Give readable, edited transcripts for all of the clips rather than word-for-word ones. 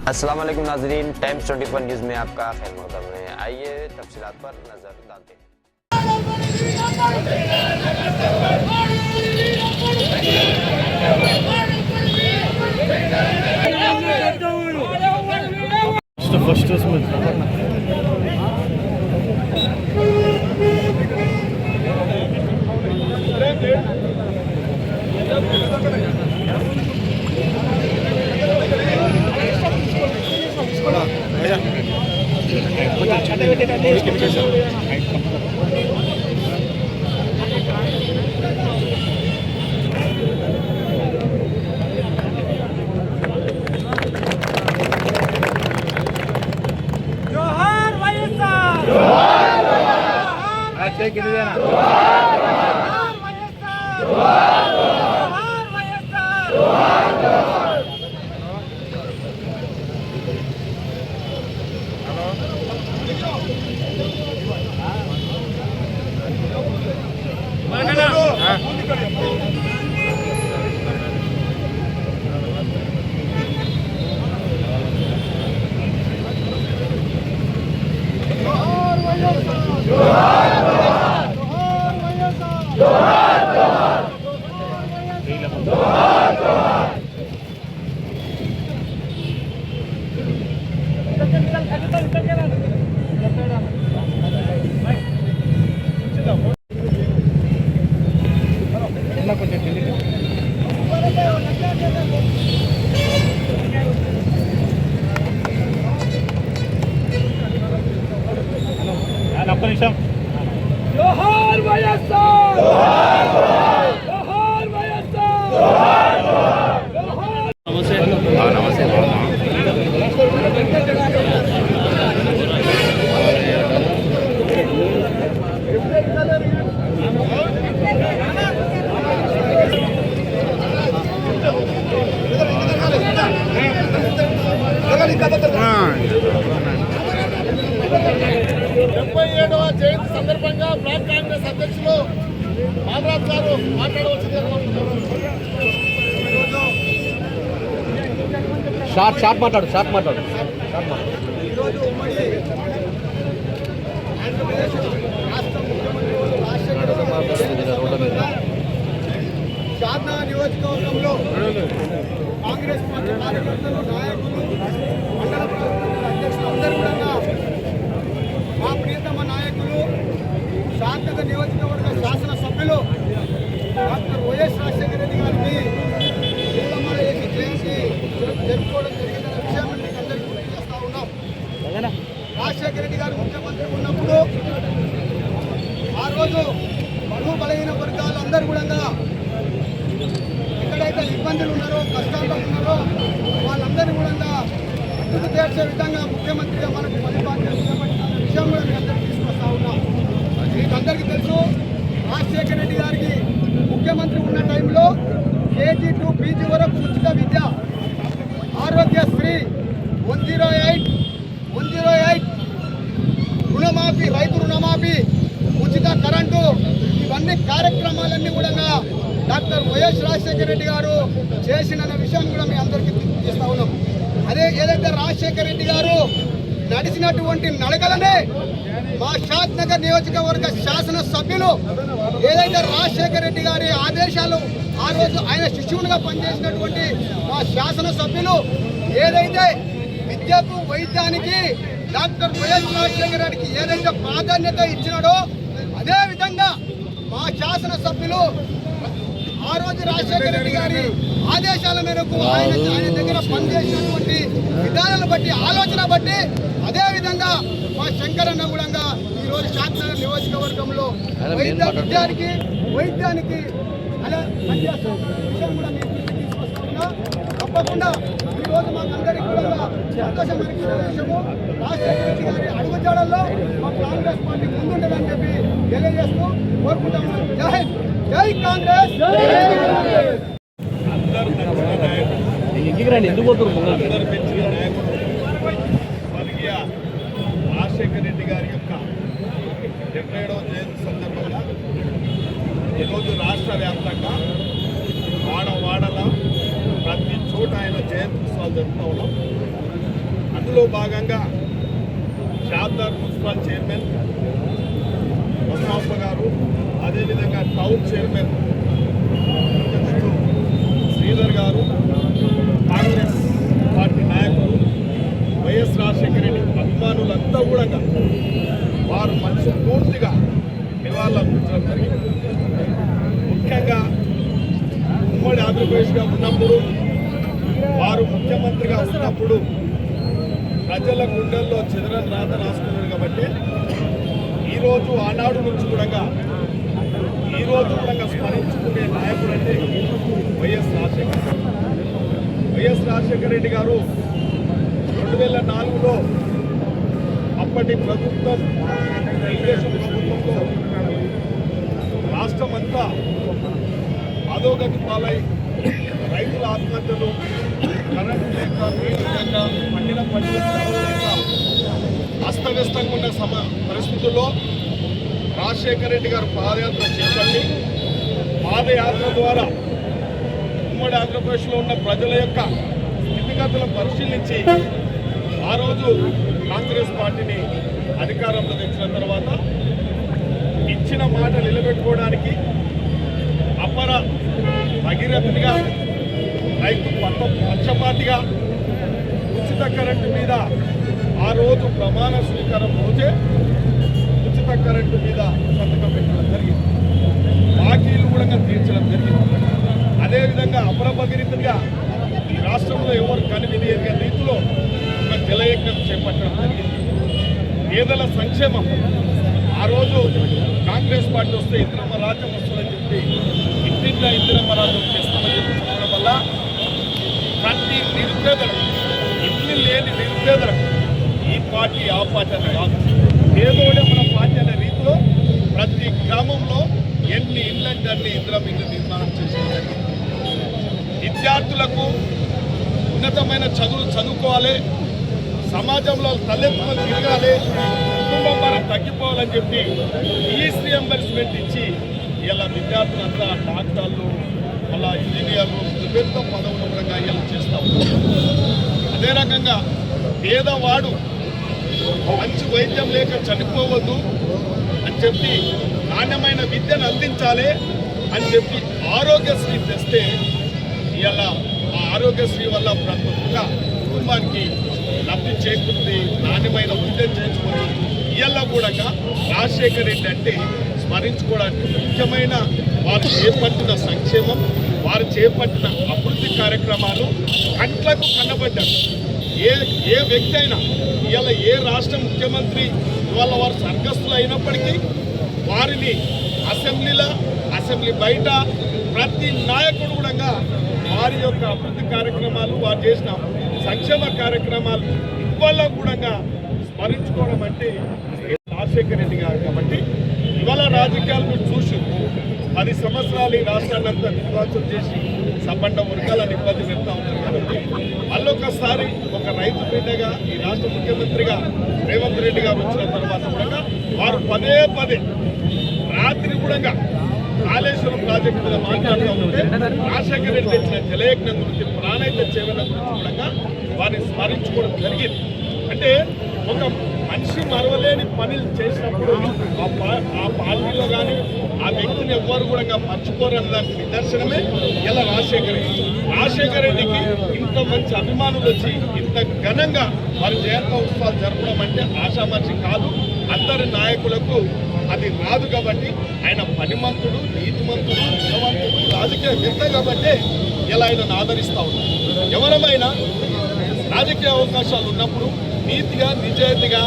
अस्सलाम वालेकुम नाज़रीन, टाइम्स 24 न्यूज़ में आपका खैर मक़दम है। आइए तफसीलात पर नज़र डालते हैं। जोहार వైఎస్ఆర్ जोहार వైఎస్ఆర్ నమస్తే నమస్తే జయంతి సందర్భంగా బ్లాక్ కాంగ్రెస్ అధ్యక్షులు బాలరాజ్ గారు మాట్లాడవలసింది. షార్ట్ మాట్లాడు ఈరోజు ఉమ్మడి ఆంధ్రప్రదేశ్ రాష్ట్ర ముఖ్యమంత్రి రాజశేఖర షాద్నగర్ నియోజకవర్గంలో కాంగ్రెస్ పార్టీ కార్యకర్తలు, నాయకులు, మండల అధ్యక్షులు అందరూ కూడా మా ప్రియతమ నాయకులు షాద్నగర్ నియోజకవర్గ శాసనసభ్యులు డాక్టర్ వైఎస్ రాజశేఖర రెడ్డి గారికి పూలమాల వేసి జయంతి జరుపుకోవడం జరిగిందన్న విషయాన్ని మీకు అందరికీ గుర్తు చేస్తా ఉన్నాం. రాజశేఖర రెడ్డి గారు ముఖ్యమంత్రి ఉన్నప్పుడు ఆ రోజు బడుగు బలహీన వర్గాలు అందరూ కూడా ఎక్కడైతే ఇబ్బందులు ఉన్నారో, కష్టాల్లో ఉన్నారో వాళ్ళందరినీ కూడా ముందు తీర్చే విధంగా ముఖ్యమంత్రిగా మనకు పరిపాలన చేపట్టిన విషయం కూడా మీకు అందరికీ తీసుకొస్తా ఉన్నాం. మీకు అందరికీ తెలుసు, రాజశేఖర రెడ్డి గారికి ముఖ్యమంత్రి ఉన్న టైంలో KG to PG వరకు ఉచిత విద్య, ఆరోగ్యశ్రీ, 108 రుణమాఫీ, రైతు రుణమాఫీ, ఉచిత కరెంటు, ఇవన్నీ కార్యక్రమాలన్నీ కూడా డాక్టర్ వైఎస్ రాజశేఖర రెడ్డి గారు చేసిన విషయాన్ని కూడా మీ అందరికీ తీస్తా ఉన్నాం. అదే ఏదైతే రాజశేఖర రెడ్డి గారు నడిచినటువంటి నడకలనే మా షాద్నగర్ నియోజకవర్గ శాసనసభ్యులు ఏదైతే రాజశేఖర రెడ్డి గారి ఆదేశాలు ఆ రోజు ఆయన శిష్యునిగా పనిచేసినటువంటి మా శాసనసభ్యులు ఏదైతే విద్యకు, వైద్యానికి డాక్టర్ వైఎస్ రాజశేఖర రెడ్డికి ఏదైతే ప్రాధాన్యత ఇచ్చినాడో అదే విధంగా మా శాసనసభ్యులు ఆ రోజు రాజశేఖర రెడ్డి గారి ఆదేశాల మేరకు ఆయన దగ్గర పనిచేసినటువంటి విధానాలను బట్టి, ఆలోచన బట్టి అదే విధంగా మా శంకరన్న కూడా ఈరోజు షాద్నగర్ నియోజకవర్గంలో వైద్యానికి అలా పనిచేస్తున్న విషయం కూడా మీకు తీసుకొస్తా ఉన్నా. తప్పకుండా ఈరోజు మాకందరికీ కూడా సంతోషమైన విషయము, రాజశేఖర రెడ్డి గారి అడుగుజాడల్లో మా కాంగ్రెస్ పార్టీ ముందుంటుందని చెప్పి తెలియజేస్తూ కోరుకుంటా ఉన్నాం. జై హింద్, జై కాంగ్రెస్. రాజశేఖర రెడ్డి గారి యొక్క 77వ జయంతి సందర్భంగా ఈరోజు రాష్ట్ర వ్యాప్తంగా వాడల ప్రతి చోట ఆయన జయంతి ఉత్సవాలు జరుపుతూ ఉన్నాం. అందులో భాగంగా షాద్దార్ మున్సిపల్ చైర్మన్ బసవప్ప గారు, అదేవిధంగా టౌన్ చైర్మన్ శ్రీధర్ గారు, కాంగ్రెస్ పార్టీ నాయకులు, వైఎస్ రాజశేఖర రెడ్డి అభిమానులంతా కూడా వారు మనసు పూర్తిగా నివాళులర్పించడం జరిగింది. ముఖ్యంగా ఉమ్మడి ఆంధ్రప్రదేశ్గా ఉన్నప్పుడు, వారు ముఖ్యమంత్రిగా ఉన్నప్పుడు ప్రజల గుండెల్లో చెదరని రాత రాసుకున్నారు కాబట్టి ఈరోజు ఆనాడు నుంచి కూడా స్మరించుకునే నాయకుడు అంటే వైఎస్ రాజశేఖర రెడ్డి గారు 2004లో అప్పటి ప్రభుత్వం, తెలుగుదేశం ప్రభుత్వంలో రాష్ట్రమంతా అధోగతి పాలై రైతుల ఆత్మహత్యలు, కరెంటు లేక, నీళ్లు లేక, పండిన పంటలు లేక అస్తవ్యస్తంగా ఉన్న పరిస్థితుల్లో రాజశేఖర రెడ్డి గారు పాదయాత్ర చేపట్టి, పాదయాత్ర ద్వారా ఉమ్మడి ఆంధ్రప్రదేశ్లో ఉన్న ప్రజల యొక్క స్థితిగతులను పరిశీలించి ఆ రోజు కాంగ్రెస్ పార్టీని అధికారంలో తెచ్చిన తర్వాత ఇచ్చిన మాట నిలబెట్టుకోవడానికి అపర భగీరథునిగా, రైతు పక్షపాతిగా ఉచిత కరెంటు మీద ఆ రోజు ప్రమాణ స్వీకారం రోజే ఉచిత కరెంటు మీద సంతకం పెట్టడం జరిగింది. బాకీలు కూడా తీర్చడం జరిగింది. అదేవిధంగా అపర భగీరథునిగా ఈ రాష్ట్రంలో ఎవరు కనివిని ఎరిగే రీతిలో ఒక జలయజ్ఞం చేపట్టడం జరిగింది. పేదల సంక్షేమం, ఆ రోజు కాంగ్రెస్ పార్టీ వస్తే ఇందిరమ్మ రాజ్యం వస్తుందని చెప్పి ఇంటింట్లో ఇందిరమ్మ రాజ్యం చేస్తామని చెప్పడం వల్ల ప్రతి నిరుపేదలకు, ఇల్లు లేని నిరుపేదలకు ఈ పార్టీ ఆ పార్టీ అని కాదు, పేదోడే మన పార్టీ అనే రీతిలో ప్రతి గ్రామంలో ఎన్ని ఇళ్ళంటే అన్ని ఇందిరమ్మ ఇల్లు నిర్మాణం చేసేది. విద్యార్థులకు ఉన్నతమైన చదువులు చదువుకోవాలి, సమాజంలో తలెత్తుకొని తిరగాలి, కుటుంబం భారం తగ్గిపోవాలని చెప్పి ఫీజు రియంబర్స్మెంట్ ఇచ్చి ఇలా విద్యార్థులంతా డాక్టర్లు, మళ్ళా ఇంజనీర్లు, పెద్ద పదవులు కూడా ఇలా చేస్తూ ఉంటారు. అదే రకంగా పేదవాడు మంచి వైద్యం లేక చనిపోవద్దు అని చెప్పి నాణ్యమైన విద్యను అందించాలి అని చెప్పి ఆరోగ్యశ్రీ తెస్తే ఇలా ఆ ఆరోగ్యశ్రీ వల్ల ప్రతి ఒక్క కుటుంబానికి లబ్ధి చేకూర్చి నాణ్యమైన విద్యను చేయించుకొని ఇవాళ కూడా రాజశేఖర రెడ్డి అంటే స్మరించుకోవడానికి ముఖ్యమైన వారు చేపట్టిన సంక్షేమం, వారు చేపట్టిన అభివృద్ధి కార్యక్రమాలు కంట్లకు కన్నబడ్డారు. ఏ వ్యక్తి అయినా ఇవాళ ఏ రాష్ట్ర ముఖ్యమంత్రి ఇవాళ వారు స్వర్గస్థులు అయినప్పటికీ వారిని అసెంబ్లీ బయట ప్రతి నాయకుడు కూడా వారి యొక్క అభివృద్ధి కార్యక్రమాలు, వారు చేసిన సంక్షేమ కార్యక్రమాలు ఇవాళ కూడా స్మరించుకోవడం అంటే రాజశేఖర రెడ్డి గారు. కాబట్టి ఇవాళ రాజకీయాలు మీరు చూసి 10 సంవత్సరాలు ఈ రాష్ట్రాన్నంతా విధ్వంసం చేసి సబండ వర్గాలను ఇబ్బంది పెడతా ఉంటారు. కాబట్టి మళ్ళొకసారి ఒక రైతు బిడ్డగా ఈ రాష్ట్ర ముఖ్యమంత్రిగా రేవంత్ రెడ్డి గారు వచ్చిన తర్వాత కూడా వారు పదే రాత్రి కూడా కాళేశ్వరం ప్రాజెక్టు మీద మాట్లాడుతూ ఉంటే రాజశేఖర రెడ్డి తెచ్చిన జలయజ్ఞం గురించి, ప్రాణైత చేవల గురించి కూడా వారిని స్మరించుకోవడం జరిగింది. అంటే ఒక మనిషి మరవలేని పనులు చేసినప్పుడు ఆ పార్టీలో కానీ ఆ వ్యక్తిని ఎవ్వరు కూడా మర్చిపోరని దానికి నిదర్శనమే ఇలా రాజశేఖర రెడ్డికి ఇంత మంచి అభిమానులు వచ్చి ఇంత ఘనంగా వారి జయంతి ఉత్సవాలు జరపడం అంటే ఆషామాషి కాదు. అందరి నాయకులకు అది రాదు. కాబట్టి ఆయన పనిమంతుడు, నీతిమంతుడు, గుణవంతుడు, రాజకీయవేత్త కాబట్టి ఇలా ఆయనను ఆదరిస్తూ ఉన్నారు. ఎవరమైనా రాజకీయ అవకాశాలు ఉన్నప్పుడు నీతిగా, నిజాయితీగా,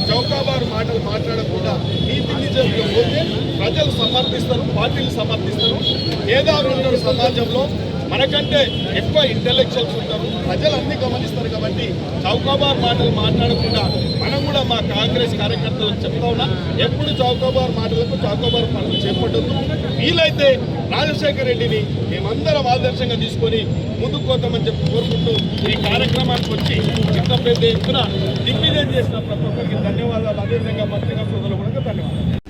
చౌకాబారు మాటలు మాట్లాడకుండా నీతి నిజాయితీగా పోతే ప్రజలు సమర్థిస్తారు, పార్టీలు సమర్థిస్తారు. మేధావులు ఉంటారు సమాజంలో, మనకంటే ఎక్కువ ఇంటెలెక్చువల్స్ ఉంటారు, ప్రజలు అన్ని గమనిస్తారు. కాబట్టి చౌకాబార్ మాటలు మాట్లాడకుండా మనం కూడా మా కాంగ్రెస్ కార్యకర్తలకు చెప్తా ఉన్నా, ఎప్పుడు చౌకాబార్ మాటలకు చౌకాబార్ పనులు చేపట్టద్దు. వీలైతే రాజశేఖర రెడ్డిని మేమందరం ఆదర్శంగా తీసుకొని ముందుకు పోతామని చెప్పి కోరుకుంటూ ఈ కార్యక్రమానికి వచ్చి ఇంత పెద్ద ఎత్తున దిగ్విజయం చేసిన ప్రతి ఒక్కరికి ధన్యవాదాలు. అదేవిధంగా పత్రికా సోదరులు కూడా ధన్యవాదాలు.